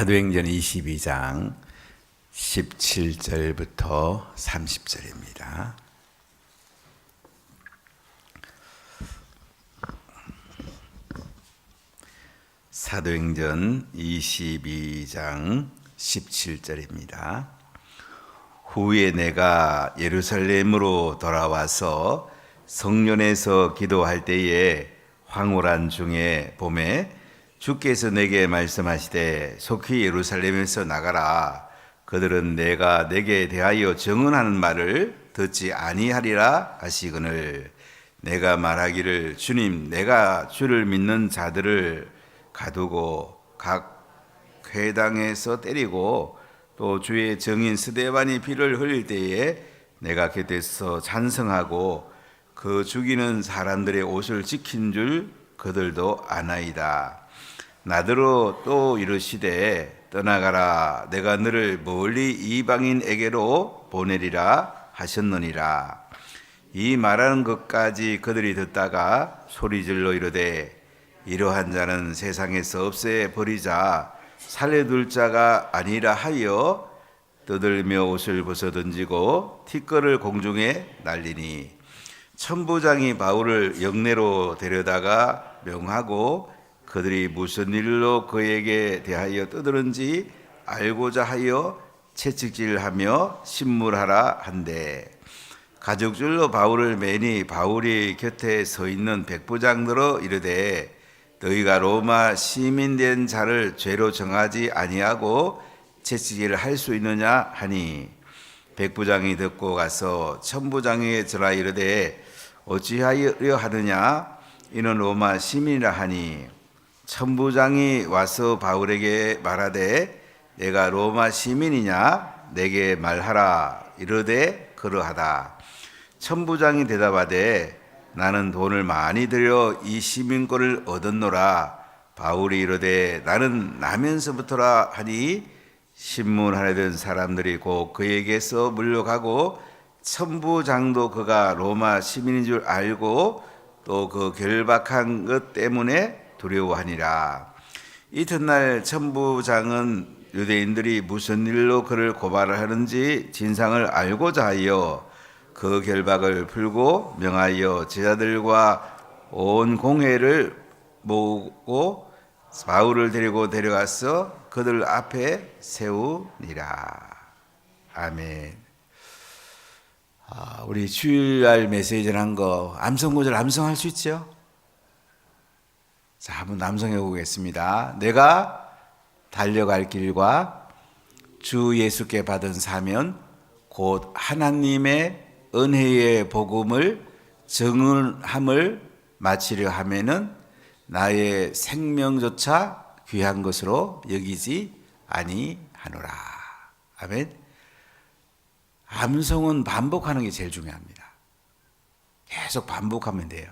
사도행전 22장 17절부터 30절입니다. 사도행전 22장 17절입니다. 후에 내가 예루살렘으로 돌아와서 성전에서 기도할 때에 황홀한 중에 봄에 주께서 내게 말씀하시되 속히 예루살렘에서 나가라. 그들은 내가 내게 대하여 증언하는 말을 듣지 아니하리라 하시거늘 내가 말하기를 주님 내가 주를 믿는 자들을 가두고 각 회당에서 때리고 또 주의 증인 스데반이 피를 흘릴 때에 내가 곁에서 찬성하고 그 죽이는 사람들의 옷을 지킨 줄 그들도 아나이다. 나더러 또 이르시되 떠나가라. 내가 너를 멀리 이방인에게로 보내리라 하셨느니라. 이 말하는 것까지 그들이 듣다가 소리질러 이르되 이러한 자는 세상에서 없애 버리자. 살려둘 자가 아니라 하여 떠들며 옷을 벗어 던지고 티끌을 공중에 날리니 천부장이 바울을 영내로 데려다가 명하고 그들이 무슨 일로 그에게 대하여 떠드는지 알고자 하여 채찍질하며 신문하라 한대 가죽줄로 바울을 매니 바울이 곁에 서 있는 백부장들어 이르되 너희가 로마 시민 된 자를 죄로 정하지 아니하고 채찍질을 할 수 있느냐 하니 백부장이 듣고 가서 천부장에게 전하 이르되 어찌하여 하느냐 이는 로마 시민이라 하니 천부장이 와서 바울에게 말하되 내가 로마 시민이냐 내게 말하라 이르되 그러하다. 천부장이 대답하되 나는 돈을 많이 들여 이 시민권을 얻었노라. 바울이 이르되 나는 나면서부터라 하니 신문하려던 사람들이 곧 그에게서 물러가고 천부장도 그가 로마 시민인 줄 알고 또 그 결박한 것 때문에 두려워하니라. 이튿날 천부장은 유대인들이 무슨 일로 그를 고발을 하는지 진상을 알고자 하여 그 결박을 풀고 명하여 제자들과 온 공회를 모으고 바울을 데리고 데려가서 그들 앞에 세우니라. 아멘. 우리 주일날 메시지를 한 거 암송 구절 암송할 수 있죠? 자, 한번 암송해 보겠습니다. 내가 달려갈 길과 주 예수께 받은 사면 곧 하나님의 은혜의 복음을 증언함을 마치려 하면은 나의 생명조차 귀한 것으로 여기지 아니하노라. 아멘. 암송은 반복하는 게 제일 중요합니다. 계속 반복하면 돼요.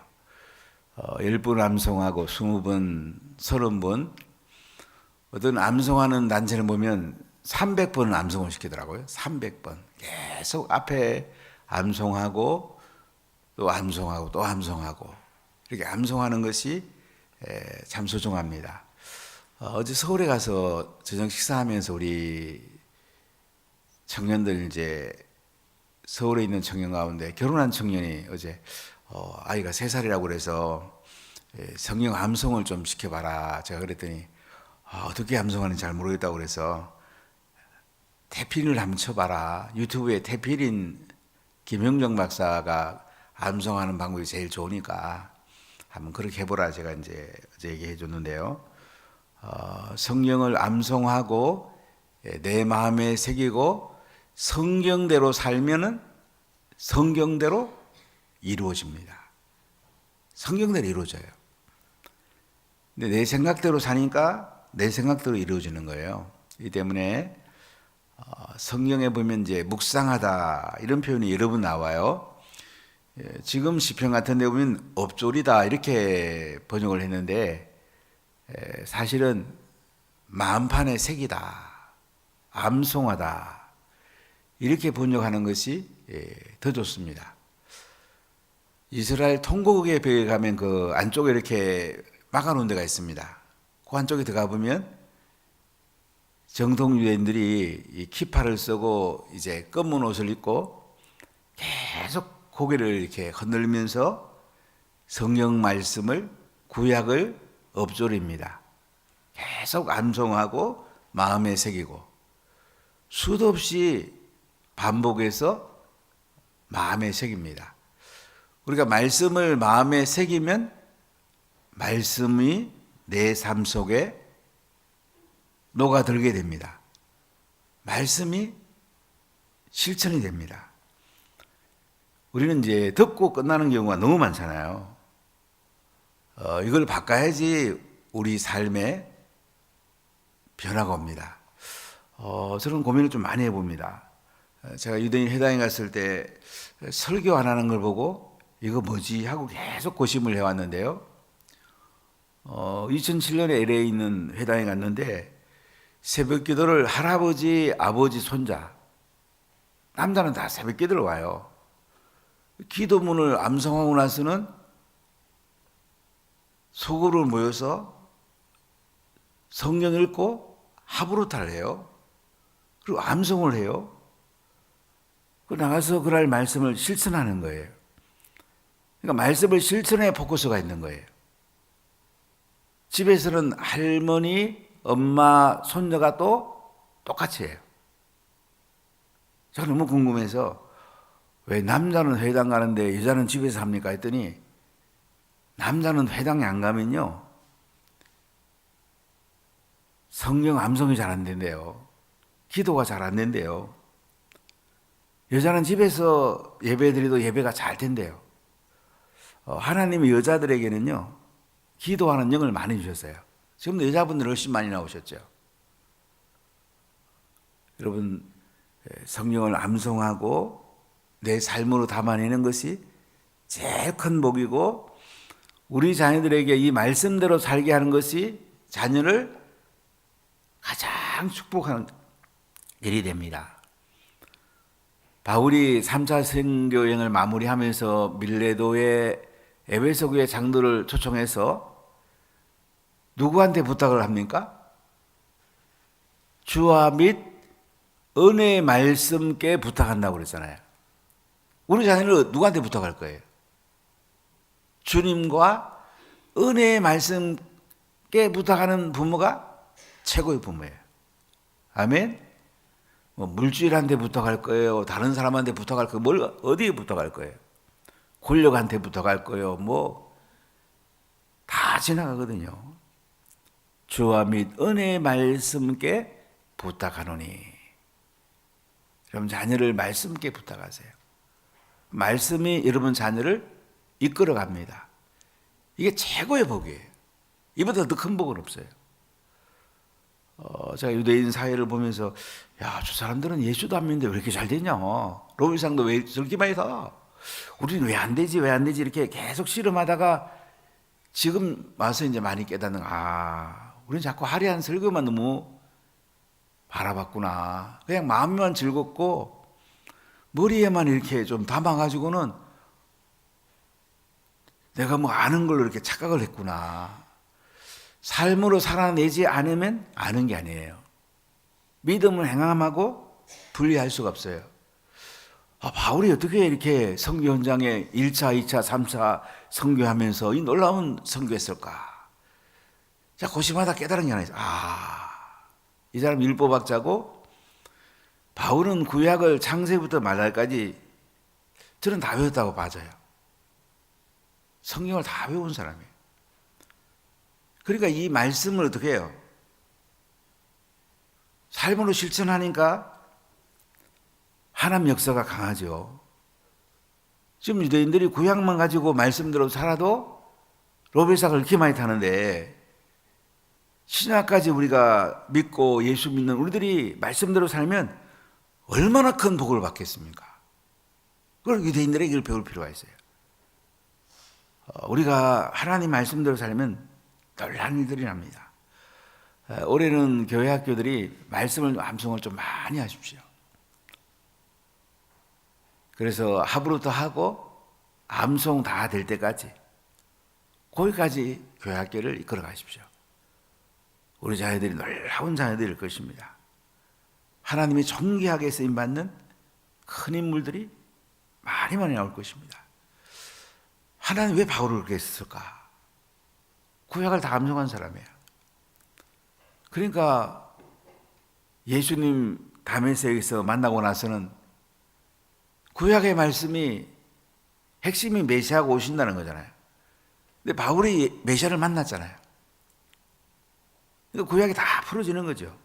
10번 암송하고 20번, 30번. 어떤 암송하는 단체를 보면 300번은 암송을 시키더라고요. 300번. 계속 앞에 암송하고 또 암송하고 또 암송하고 이렇게 암송하는 것이 참 소중합니다. 어제 서울에 가서 저녁 식사하면서 우리 청년들 이제 서울에 있는 청년 가운데 결혼한 청년이 어제 아이가 3살이라고 그래서 성경 암송을 좀 시켜봐라. 제가 그랬더니 어떻게 암송하는지 잘 모르겠다고 그래서 태필인을 한번 쳐봐라. 유튜브에 태필인 김영정 박사가 암송하는 방법이 제일 좋으니까 한번 그렇게 해보라. 제가 이제 어제 얘기해 줬는데요. 성경을 암송하고 내 마음에 새기고 성경대로 살면은 성경대로 이루어집니다. 성경대로 이루어져요. 근데 내 생각대로 사니까 내 생각대로 이루어지는 거예요. 이 때문에 성경에 보면 이제 묵상하다 이런 표현이 여러 번 나와요. 지금 시편 같은 데 보면 엎조리다 이렇게 번역을 했는데 사실은 마음판에 새기다, 암송하다 이렇게 번역하는 것이 더 좋습니다. 이스라엘 통곡의 벽에 가면 그 안쪽에 이렇게 막아놓은 데가 있습니다. 그 안쪽에 들어가 보면 정통 유대인들이 이 키파를 쓰고 이제 검은 옷을 입고 계속 고개를 이렇게 흔들면서 성경 말씀을 구약을 엎조립니다. 계속 암송하고 마음에 새기고 수도 없이 반복해서 마음에 새깁니다. 우리가 말씀을 마음에 새기면 말씀이 내 삶 속에 녹아들게 됩니다. 말씀이 실천이 됩니다. 우리는 이제 듣고 끝나는 경우가 너무 많잖아요. 이걸 바꿔야지 우리 삶에 변화가 옵니다. 저는 고민을 좀 많이 해봅니다. 제가 유대인 회당에 갔을 때 설교 안 하는 걸 보고 이거 뭐지 하고 계속 고심을 해왔는데요. 2007년에 LA에 있는 회당에 갔는데 새벽 기도를 할아버지, 아버지, 손자 남자는 다 새벽 기도를 와요. 기도문을 암송하고 나서는 소그룹을 모여서 성경 읽고 하브루타를 해요. 그리고 암송을 해요. 그리고 나가서 그날 말씀을 실천하는 거예요. 그러니까 말씀을 실천에 포커스가 있는 거예요. 집에서는 할머니, 엄마, 손녀가 또 똑같이 해요. 제가 너무 궁금해서 왜 남자는 회당 가는데 여자는 집에서 합니까 했더니 남자는 회당에 안 가면요 성경 암송이 잘 안 된대요. 기도가 잘 안 된대요. 여자는 집에서 예배 드려도 예배가 잘 된대요. 하나님이 여자들에게는요 기도하는 영을 많이 주셨어요. 지금도 여자분들 훨씬 많이 나오셨죠. 여러분 성경을 암송하고 내 삶으로 담아내는 것이 제일 큰 복이고 우리 자녀들에게 이 말씀대로 살게 하는 것이 자녀를 가장 축복하는 일이 됩니다. 바울이 3차 선교 여행을 마무리하면서 밀레도의 에베소 교회 장로를 초청해서 누구한테 부탁을 합니까? 주와 및 은혜의 말씀께 부탁한다고 그랬잖아요. 우리 자녀를 누구한테 부탁할 거예요? 주님과 은혜의 말씀께 부탁하는 부모가 최고의 부모예요. 아멘? 물질한테 부탁할 거예요. 다른 사람한테 부탁할 거예요. 뭘 어디에 부탁할 거예요? 권력한테 부탁할 거예요. 다 지나가거든요. 주와 및 은혜의 말씀께 부탁하노니. 여러분 자녀를 말씀께 부탁하세요. 말씀이 여러분 자녀를 이끌어갑니다. 이게 최고의 복이에요. 이보다 더 큰 복은 없어요. 제가 유대인 사회를 보면서 야, 저 사람들은 예수도 안 믿는데 왜 이렇게 잘 되냐. 로비상도 왜 저렇게 많이 사. 우리는 왜 안 되지 이렇게 계속 씨름하다가 지금 와서 이제 많이 깨닫는 우리는 자꾸 화려한 설교만 너무 바라봤구나. 그냥 마음만 즐겁고 머리에만 이렇게 좀 담아가지고는 내가 아는 걸로 이렇게 착각을 했구나. 삶으로 살아내지 않으면 아는 게 아니에요. 믿음을 행함하고 분리할 수가 없어요. 바울이 어떻게 이렇게 선교 현장에 1차, 2차, 3차 선교하면서 이 놀라운 선교했을까? 자, 고심하다 깨달은 게 하나 있어요. 이 사람 율법학자고 바울은 구약을 창세부터 말라기까지 저는 다 외웠다고 봐져요. 성경을 다 외운 사람이에요. 그러니까 이 말씀을 어떻게 해요? 삶으로 실천하니까 하나님 역사가 강하죠. 지금 유대인들이 구약만 가지고 말씀대로 살아도 로벨삭을 이렇게 많이 타는데 신약까지 우리가 믿고 예수 믿는 우리들이 말씀대로 살면 얼마나 큰 복을 받겠습니까? 그걸 유대인들에게 이걸 배울 필요가 있어요. 우리가 하나님 말씀대로 살면 놀라운 일들이 납니다. 올해는 교회 학교들이 말씀을 암송을 좀 많이 하십시오. 그래서 하브루터 하고 암송 다 될 때까지 거기까지 교회 학교를 이끌어 가십시오. 우리 자녀들이 놀라운 자녀들일 것입니다. 하나님이 존귀하게 쓰임받는 큰 인물들이 많이 나올 것입니다. 하나님 왜 바울을 그렇게 했을까? 구약을 다 암송한 사람이에요. 그러니까 예수님 다메섹에서 만나고 나서는 구약의 말씀이 핵심이 메시아가 오신다는 거잖아요. 근데 바울이 메시아를 만났잖아요. 그러니까 구약이 다 풀어지는 거죠.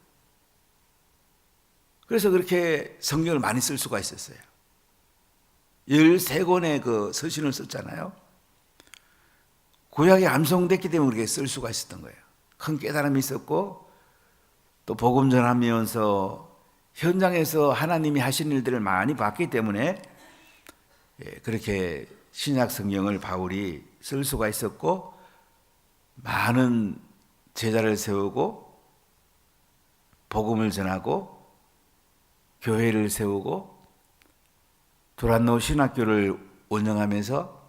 그래서 그렇게 성경을 많이 쓸 수가 있었어요. 13권의 그 서신을 썼잖아요. 구약이 암송됐기 때문에 그렇게 쓸 수가 있었던 거예요. 큰 깨달음이 있었고 또 복음 전하면서 현장에서 하나님이 하신 일들을 많이 봤기 때문에 그렇게 신약 성경을 바울이 쓸 수가 있었고 많은 제자를 세우고 복음을 전하고 교회를 세우고 두란노 신학교를 운영하면서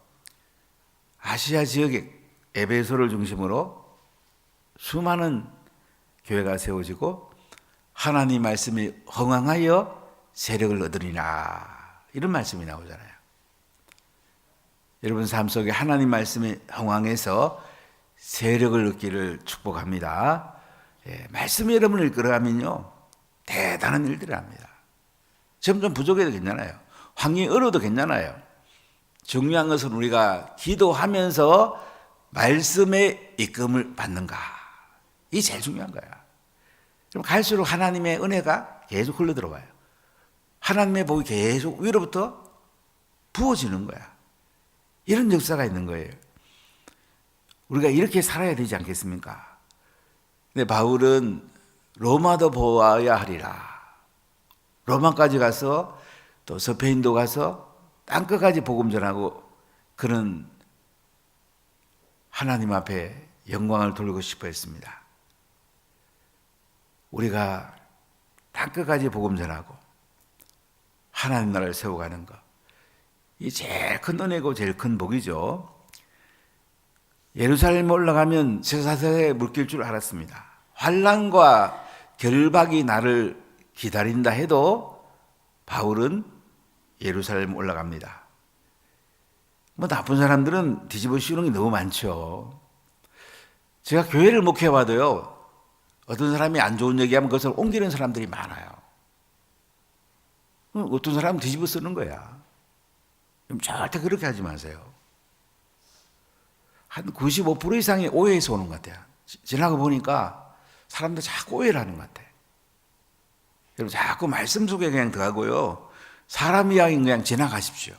아시아 지역의 에베소를 중심으로 수많은 교회가 세워지고 하나님 말씀이 흥왕하여 세력을 얻으리라 이런 말씀이 나오잖아요. 여러분 삶 속에 하나님 말씀이 흥왕해서 세력을 얻기를 축복합니다. 말씀이 여러분을 이끌어가면요 대단한 일들을 합니다. 점점 부족해도 괜찮아요. 환경이 어려워도 괜찮아요. 중요한 것은 우리가 기도하면서 말씀의 이끌음을 받는가. 이게 제일 중요한 거야. 그럼 갈수록 하나님의 은혜가 계속 흘러들어와요. 하나님의 복이 계속 위로부터 부어지는 거야. 이런 역사가 있는 거예요. 우리가 이렇게 살아야 되지 않겠습니까? 근데 바울은 로마도 보아야 하리라. 로마까지 가서 또 스페인도 가서 땅끝까지 복음 전하고 그는 하나님 앞에 영광을 돌리고 싶어 했습니다. 우리가 땅끝까지 복음 전하고 하나님 나라를 세워가는 것, 이 제일 큰 은혜고 제일 큰 복이죠. 예루살렘 올라가면 쇠사슬에 묶일 줄 알았습니다. 환난과 결박이 나를 기다린다 해도 바울은 예루살렘 올라갑니다. 뭐 나쁜 사람들은 뒤집어 씌우는 게 너무 많죠. 제가 교회를 목회해봐도요, 어떤 사람이 안 좋은 얘기하면 그것을 옮기는 사람들이 많아요. 어떤 사람은 뒤집어 쓰는 거야. 절대 그렇게 하지 마세요. 한 95% 이상이 오해에서 오는 것 같아요. 지나고 보니까 사람들 자꾸 오해를 하는 것 같아요. 여러분 자꾸 말씀 속에 그냥 들어가고요. 사람 이야기는 그냥 지나가십시오.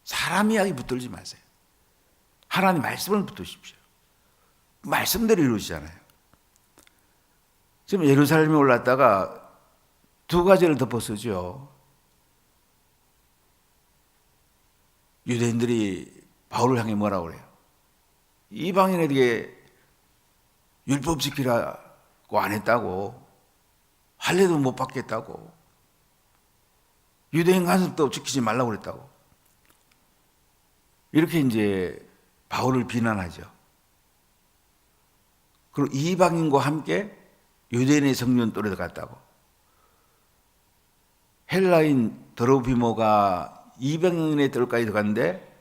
사람 이야기 붙들지 마세요. 하나님 말씀을 붙드십시오. 말씀대로 이루시잖아요. 지금 예루살렘에 올랐다가 두 가지를 덮어 쓰죠. 유대인들이 바울을 향해 뭐라고 그래요? 이방인에게 율법 지키라고 안 했다고, 할례도 못 받겠다고, 유대인 간섭도 지키지 말라고 그랬다고. 이렇게 이제 바울을 비난하죠. 그리고 이방인과 함께 유대인의 성전 똘에 들어갔다고. 헬라인 드로피모가 이방인의 뜰까지 들어갔는데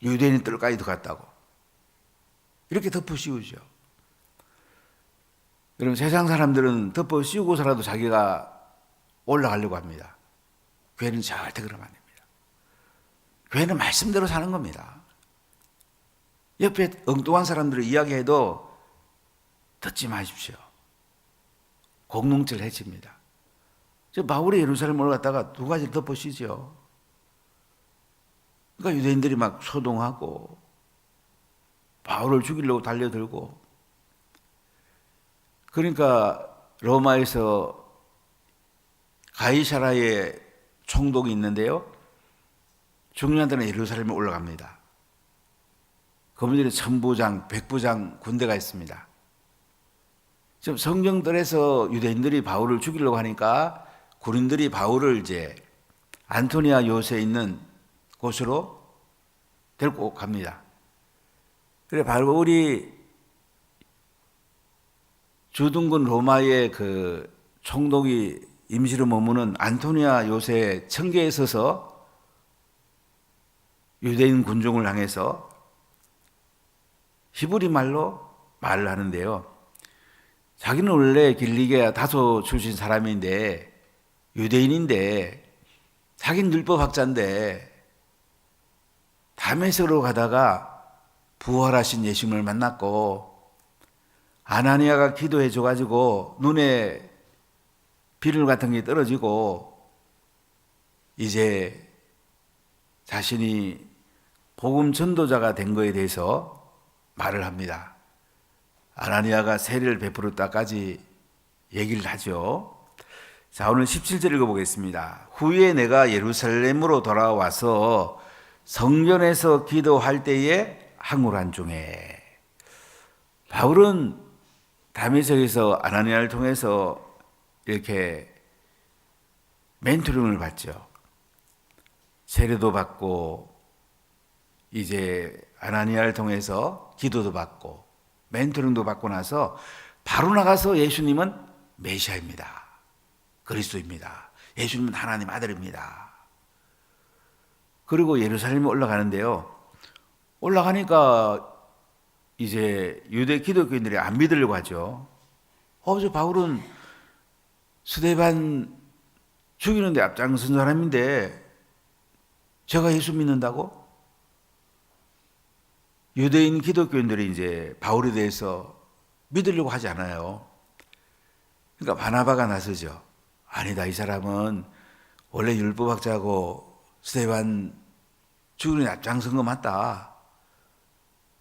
유대인의 뜰까지 들어갔다고. 이렇게 덮어씌우죠. 여러분 세상 사람들은 덮어씌우고서라도 자기가 올라가려고 합니다. 교회는 절대 그러면 안 됩니다. 교회는 말씀대로 사는 겁니다. 옆에 엉뚱한 사람들을 이야기해도 듣지 마십시오. 공동체를 해칩니다. 저 바울이 예루살렘 올라갔다가 두 가지를 덮어씌죠. 그러니까 유대인들이 막 소동하고 바울을 죽이려고 달려들고, 그러니까 로마에서 가이사라의 총독이 있는데요, 중요한 데는 예루살렘에 올라갑니다. 그분들이 천부장, 백부장 군대가 있습니다. 지금 성경들에서 유대인들이 바울을 죽이려고 하니까 군인들이 바울을 이제 안토니아 요새에 있는 곳으로 데리고 갑니다. 그래 바울이 주둔군 로마의 그 총독이 임시로 머무는 안토니아 요새 청계에 서서 유대인 군중을 향해서 히브리 말로 말을 하는데요. 자기는 원래 길리게아 다소 출신 사람인데 유대인인데 자기는 율법학자인데 다메섹으로 가다가 부활하신 예수님을 만났고 아나니아가 기도해 줘가지고 눈에 비늘 같은 게 떨어지고 이제 자신이 복음 전도자가 된 거에 대해서 말을 합니다. 아나니아가 세례를 베풀었다까지 얘기를 하죠. 자, 오늘 17절 읽어보겠습니다. 후에 내가 예루살렘으로 돌아와서 성전에서 기도할 때에 항울한 중에, 바울은 다메섹에서 아나니아를 통해서 이렇게 멘토링을 받죠. 세례도 받고 이제 아나니아를 통해서 기도도 받고 멘토링도 받고 나서 바로 나가서 예수님은 메시아입니다. 그리스도입니다. 예수님은 하나님 아들입니다. 그리고 예루살렘에 올라가는데요. 올라가니까 이제 유대 기독교인들이 안 믿으려고 하죠. 저 바울은 스데반 죽이는데 앞장선 사람인데 제가 예수 믿는다고? 유대인 기독교인들이 이제 바울에 대해서 믿으려고 하지 않아요. 그러니까 바나바가 나서죠. 아니다, 이 사람은 원래 율법학자고 스데반 죽이는 데 앞장선 거 맞다.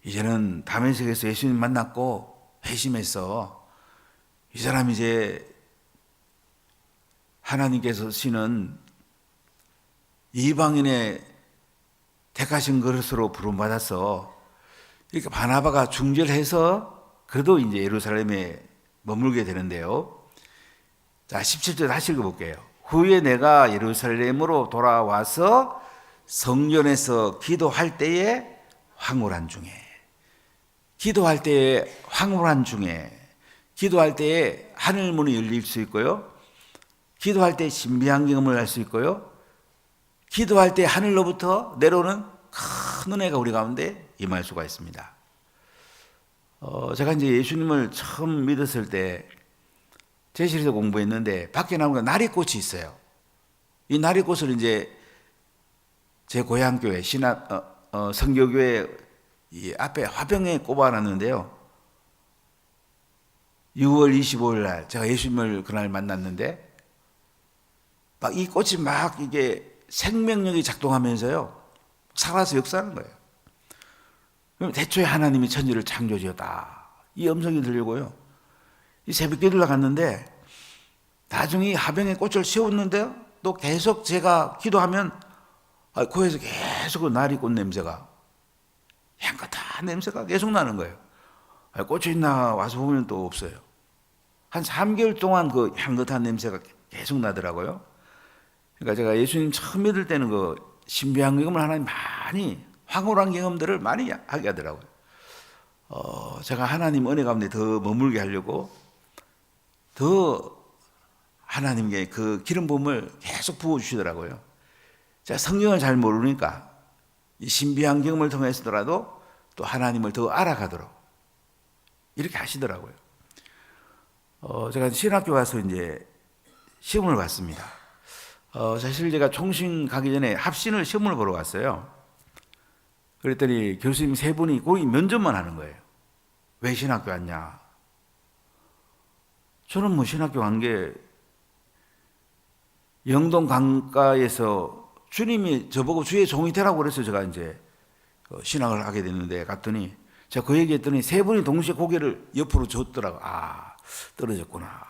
이제는 다메섹에서 예수님 만났고 회심했어. 이 사람 이제 하나님께서 쓰시는 이방인의 택하신 그릇으로 부름받아서 이렇게 바나바가 중절해서 그래도 이제 예루살렘에 머물게 되는데요. 자, 17절 다시 읽어볼게요. 후에 내가 예루살렘으로 돌아와서 성전에서 기도할 때에 황홀한 중에, 기도할 때에 황홀한 중에, 기도할 때에 하늘 문이 열릴 수 있고요. 기도할 때 신비한 경험을 할 수 있고요. 기도할 때 하늘로부터 내려오는 큰 은혜가 우리 가운데 임할 수가 있습니다. 제가 이제 예수님을 처음 믿었을 때 제실에서 공부했는데 밖에 나오니까 나리꽃이 있어요. 이 나리꽃을 이제 제 고향 교회 성교교회 이 앞에 화병에 꼽아놨는데요. 6월 25일 날 제가 예수님을 그날 만났는데 막 이 꽃이 막 이게 생명력이 작동하면서요 살아서 역사하는 거예요. 그럼 대초에 하나님이 천지를 창조지었다, 이 음성이 들리고요. 이 새벽 기도를 갔는데 나중에 화병에 꽃을 씌웠는데요, 또 계속 제가 기도하면 코에서 계속 그 나리꽃 냄새가, 향긋한 냄새가 계속 나는 거예요. 꽃이 있나 와서 보면 또 없어요. 한 3개월 동안 그 향긋한 냄새가 계속 나더라고요. 그러니까 제가 예수님 처음 믿을 때는 그 신비한 경험을 하나님 많이, 황홀한 경험들을 많이 하게 하더라고요. 제가 하나님 은혜 가운데 더 머물게 하려고 더 하나님께 그 기름 부음을 계속 부어주시더라고요. 제가 성경을 잘 모르니까 이 신비한 경험을 통해서라도 또 하나님을 더 알아가도록 이렇게 하시더라고요. 제가 신학교 가서 이제 시험을 봤습니다. 사실 제가 총신 가기 전에 합신을 시험을 보러 갔어요. 그랬더니 교수님 3분이 거의 면접만 하는 거예요. 왜 신학교 왔냐? 저는 뭐 신학교 간 게 영동 강가에서 주님이 저보고 주의 종이 되라고 그래서 제가 이제 신학을 하게 됐는데 갔더니 제가 그 얘기했더니 3분이 동시에 고개를 옆으로 줬더라고. 떨어졌구나.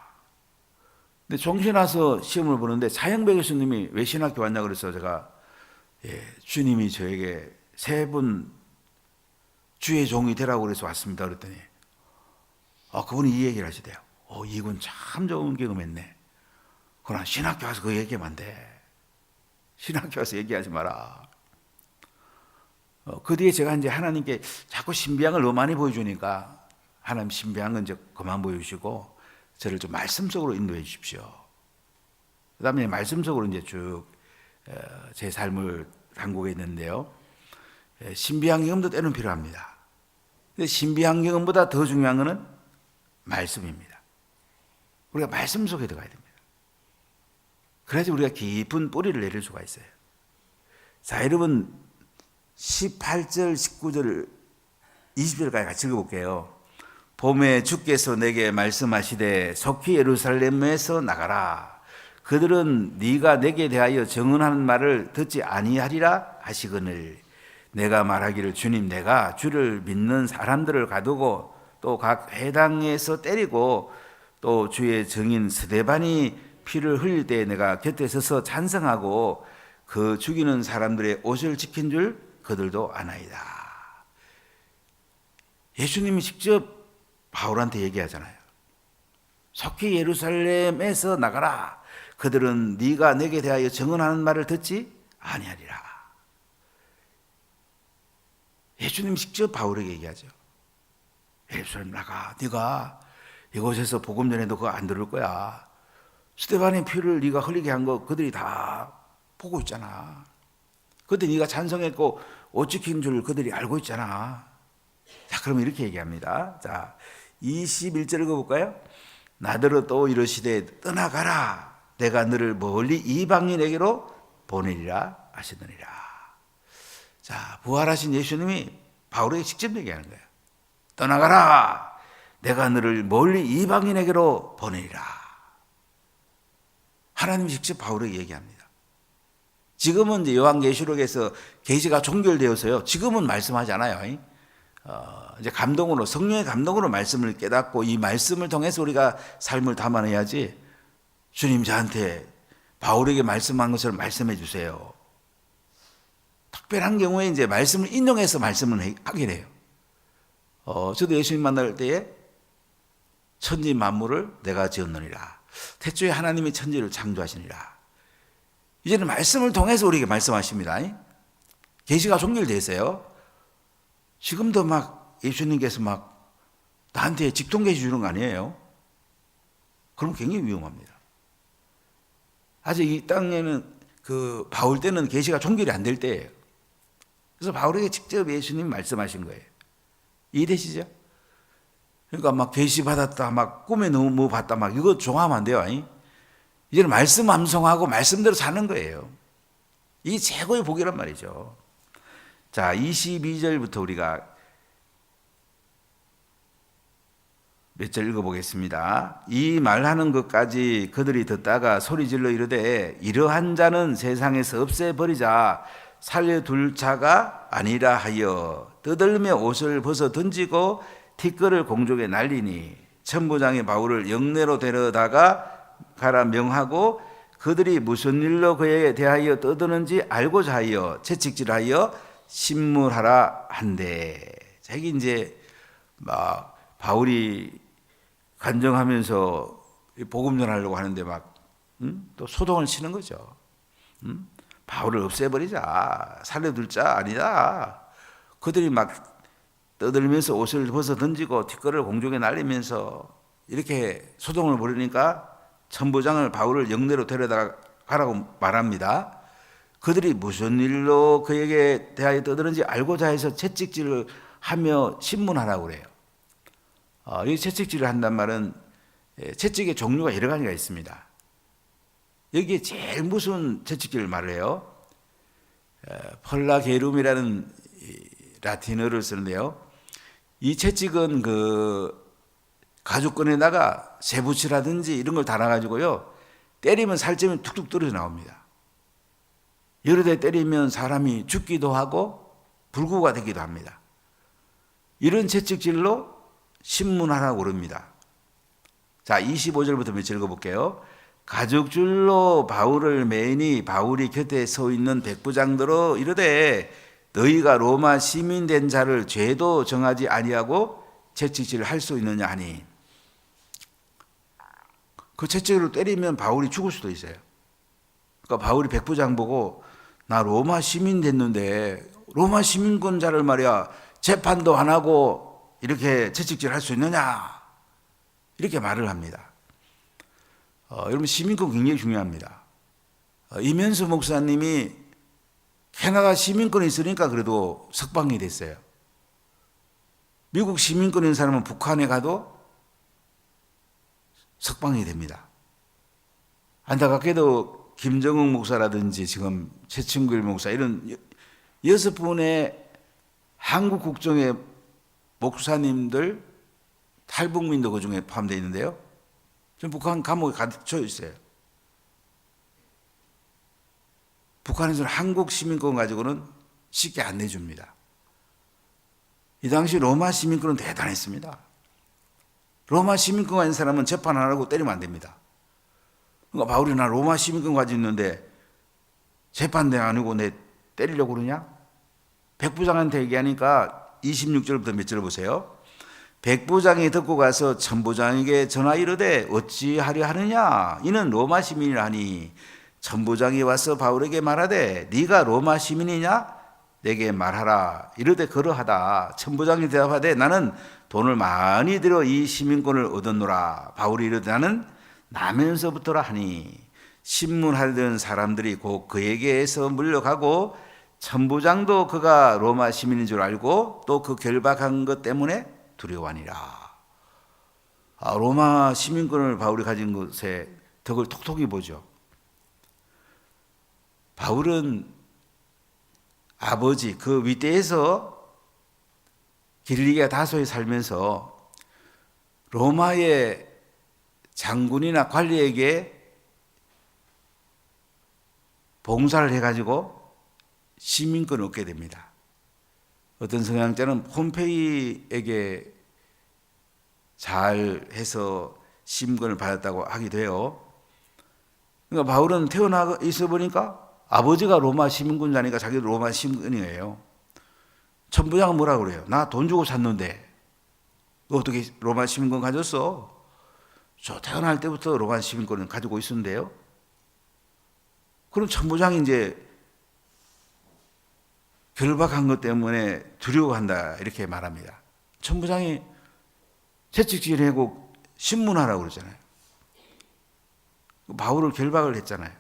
근데 종신 와서 시험을 보는데 차영배 교수님이 왜 신학교 왔냐 그래서 제가 주님이 저에게 3분 주의 종이 되라고 그래서 왔습니다 그랬더니 그분이 이 얘기를 하시대요. 이군 참 좋은 경험했네. 그러나 신학교 와서 그 얘기하면 안 돼. 신학교 와서 얘기하지 마라. 그 뒤에 제가 이제 하나님께 자꾸 신비한 걸 너무 많이 보여주니까 하나님 신비한 건 이제 그만 보여주시고 저를 좀 말씀 속으로 인도해 주십시오. 그 다음에 말씀 속으로 이제 쭉 제 삶을 담그고 있는데요. 신비한 경험도 때는 필요합니다. 근데 신비한 경험보다 더 중요한 것은 말씀입니다. 우리가 말씀 속에 들어가야 됩니다. 그래야지 우리가 깊은 뿌리를 내릴 수가 있어요. 자, 여러분 18절, 19절, 20절까지 같이 읽어볼게요. 봄에 주께서 내게 말씀하시되 속히 예루살렘에서 나가라. 그들은 네가 내게 대하여 정언하는 말을 듣지 아니하리라 하시거늘 내가 말하기를 주님 내가 주를 믿는 사람들을 가두고 또 각 회당에서 때리고 또 주의 증인 스데반이 피를 흘릴 때 내가 곁에 서서 찬성하고 그 죽이는 사람들의 옷을 지킨 줄 그들도 아나이다. 예수님이 직접 바울한테 얘기하잖아요. 속히 예루살렘에서 나가라. 그들은 네가 내게 대하여 증언하는 말을 듣지 아니하리라. 예수님 직접 바울에게 얘기하죠. 예루살렘 나가. 네가 이곳에서 복음 전해도 그거 안 들을 거야. 스데반의 피를 네가 흘리게 한 거 그들이 다 보고 있잖아. 그때 네가 찬성했고 옷 지킨 줄 그들이 알고 있잖아. 자, 그럼 이렇게 얘기합니다. 자, 21절 읽어볼까요? 나더러 또 이르시되 떠나가라. 내가 너를 멀리 이방인에게로 보내리라 하시느니라. 자, 부활하신 예수님이 바울에게 직접 얘기하는 거예요. 떠나가라. 내가 너를 멀리 이방인에게로 보내리라. 하나님이 직접 바울에게 얘기합니다. 지금은 이제 요한계시록에서 계시가 종결되어서요. 지금은 말씀하지 않아요. 이제 감동으로, 성령의 감동으로 말씀을 깨닫고 이 말씀을 통해서 우리가 삶을 담아내야지. 주님 저한테 바울에게 말씀한 것을 말씀해 주세요. 특별한 경우에 이제 말씀을 인용해서 말씀을 하게 돼요. 저도 예수님 만날 때에 천지 만물을 내가 지었느니라. 태초에 하나님이 천지를 창조하시니라. 이제는 말씀을 통해서 우리에게 말씀하십니다. 계시가 종결되어 있어요. 지금도 막 예수님께서 막 나한테 직통계시 주는 거 아니에요? 그럼 굉장히 위험합니다. 아직 이 땅에는 그 바울 때는 계시가 종결이 안 될 때예요. 그래서 바울에게 직접 예수님 말씀하신 거예요. 이해되시죠? 그러니까 막 계시 받았다, 막 꿈에 너무 뭐 봤다, 막 이거 좋아하면 안 돼요. 이제는 말씀 암송하고 말씀대로 사는 거예요. 이게 최고의 복이란 말이죠. 자, 22절부터 우리가 몇 절 읽어보겠습니다. 이 말하는 것까지 그들이 듣다가 소리질러 이르되 이러한 자는 세상에서 없애버리자 살려둘 자가 아니라 하여 떠들며 옷을 벗어 던지고 티끌을 공중에 날리니 천부장이 바울을 영내로 데려다가 가라 명하고 그들이 무슨 일로 그에 대하여 떠드는지 알고자 하여 채찍질하여 신문하라 한대. 자기 이제 막 바울이 간정하면서 복음 전하려고 하는데 막 또 소동을 치는 거죠. 바울을 없애버리자. 살려둘 자 아니다. 그들이 막 떠들면서 옷을 벗어 던지고 티끌을 공중에 날리면서 이렇게 소동을 벌이니까 천부장을 바울을 영내로 데려다 가라고 말합니다. 그들이 무슨 일로 그에게 대하여 떠드는지 알고자 해서 채찍질을 하며 신문하라고 그래요. 이 채찍질을 한단 말은 채찍의 종류가 여러 가지가 있습니다. 여기에 제일 무서운 채찍질을 말해요. 펄라게룸이라는 라틴어를 쓰는데요. 이 채찍은 그 가죽끈에다가 쇠붙이라든지 이런 걸 달아가지고요. 때리면 살점이 툭툭 떨어져 나옵니다. 여러 대 때리면 사람이 죽기도 하고 불구가 되기도 합니다. 이런 채찍질로 신문하라고 그럽니다. 자, 25절부터 몇 절 읽어볼게요. 가죽줄로 바울을 매니 바울이 곁에 서 있는 백부장들로 이르되 너희가 로마 시민 된 자를 죄도 정하지 아니하고 채찍질을 할 수 있느냐 하니 그 채찍으로 때리면 바울이 죽을 수도 있어요. 그러니까 바울이 백부장 보고 나 로마 시민 됐는데 로마 시민권자를 말이야 재판도 안 하고 이렇게 채찍질 할 수 있느냐 이렇게 말을 합니다. 여러분 시민권 굉장히 중요합니다. 이면수 목사님이 캐나다 시민권이 있으니까 그래도 석방이 됐어요. 미국 시민권이 있는 사람은 북한에 가도 석방이 됩니다. 안타깝게도 김정은 목사라든지 지금 최충길 목사 이런 6분의 한국 국적의 목사님들 탈북민도 그 중에 포함되어 있는데요. 지금 북한 감옥에 갇혀 있어요. 북한에서는 한국 시민권 가지고는 쉽게 안 내줍니다. 이 당시 로마 시민권은 대단했습니다. 로마 시민권 가진 사람은 재판 안 하고 때리면 안 됩니다. 그러니까 바울이 나 로마 시민권 가지고 있는데 재판대 아니고 내 때리려고 그러냐? 백부장한테 얘기하니까 26절부터 몇 절 보세요. 백부장이 듣고 가서 천부장에게 전하 이르되 어찌하려 하느냐? 이는 로마 시민이라 하니 천부장이 와서 바울에게 말하되 네가 로마 시민이냐? 내게 말하라. 이르되 그러하다. 천부장이 대답하되 나는 돈을 많이 들여 이 시민권을 얻었노라. 바울이 이르되 나는 나면서부터라 하니 신문하던 사람들이 곧 그에게서 물러가고 천부장도 그가 로마 시민인 줄 알고 또 그 결박한 것 때문에 두려워하니라. 로마 시민권을 바울이 가진 것에 덕을 톡톡히 보죠. 바울은 아버지 그 윗대에서 길리기아 다소에 살면서 로마의 장군이나 관리에게 봉사를 해가지고 시민권을 얻게 됩니다. 어떤 성향자는 폼페이에게 잘 해서 시민권을 받았다고 하기도 해요. 그러니까 바울은 태어나 있어 보니까 아버지가 로마 시민권자니까 자기도 로마 시민권이에요. 천부장은 뭐라고 그래요? 나 돈 주고 샀는데 너 어떻게 로마 시민권 가졌어? 저 태어날 때부터 로마 시민권을 가지고 있었는데요. 그럼 천부장이 이제 결박한 것 때문에 두려워한다 이렇게 말합니다. 천부장이 채찍질하고 신문하라고 그러잖아요. 바울을 결박을 했잖아요.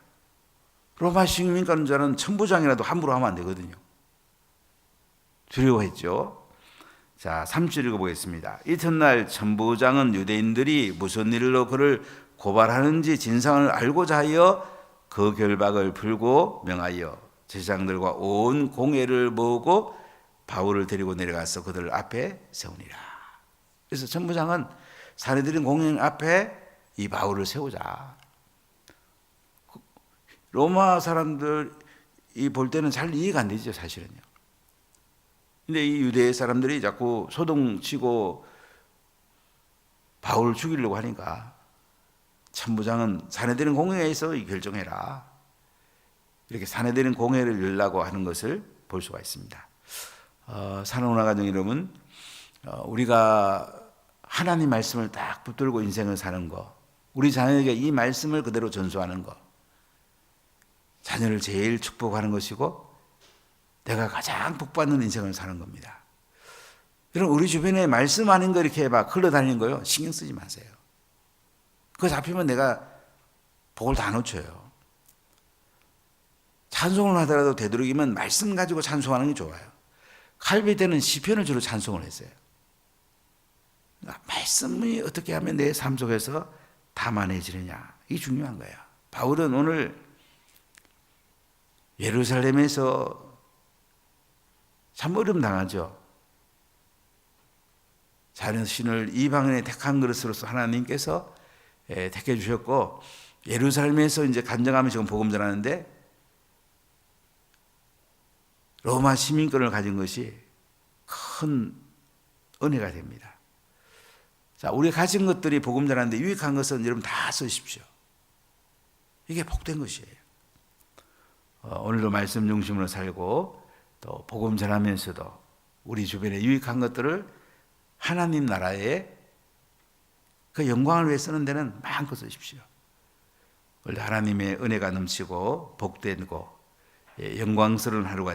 로마 시민권자는 천부장이라도 함부로 하면 안 되거든요. 두려워했죠. 자, 3절 읽어보겠습니다. 이튿날 천부장은 유대인들이 무슨 일로 그를 고발하는지 진상을 알고자 하여 그 결박을 풀고 명하여 제사장들과 온 공회를 모으고 바울을 데리고 내려가서 그들 앞에 세우니라. 그래서 천부장은 사내들인 공회 앞에 이 바울을 세우자. 로마 사람들이 볼 때는 잘 이해가 안 되죠, 사실은요. 근데 이 유대 사람들이 자꾸 소동치고 바울을 죽이려고 하니까 천부장은 사내들인 공회에서 결정해라. 이렇게 사내들인 공회를 열라고 하는 것을 볼 수가 있습니다. 사랑하는 가정 여러분, 우리가 하나님 말씀을 딱 붙들고 인생을 사는 거, 우리 자녀에게 이 말씀을 그대로 전수하는 거, 자녀를 제일 축복하는 것이고 내가 가장 복받는 인생을 사는 겁니다. 여러분, 우리 주변에 말씀 아닌 거 이렇게 막 흘러다니는 거요, 신경 쓰지 마세요. 그거 잡히면 내가 복을 다 놓쳐요. 찬송을 하더라도 되도록이면 말씀 가지고 찬송하는 게 좋아요. 칼비 때는 시편을 주로 찬송을 했어요. 말씀이 어떻게 하면 내 삶 속에서 담아내지느냐, 이게 중요한 거예요. 바울은 오늘 예루살렘에서 참 어려움 당하죠. 자신을 이방인의 택한 그릇으로서 하나님께서 택해 주셨고, 예루살렘에서 이제 간증하며 지금 복음 전하는데 로마 시민권을 가진 것이 큰 은혜가 됩니다. 자, 우리가 가진 것들이 복음 전하는데 유익한 것은 여러분 다 쓰십시오. 이게 복된 것이에요. 오늘도 말씀 중심으로 살고 또 복음 전하면서도 우리 주변에 유익한 것들을 하나님 나라에 그 영광을 위해 쓰는 데는 마음껏 쓰십시오. 원래 하나님의 은혜가 넘치고 복되고 영광스러운 하루가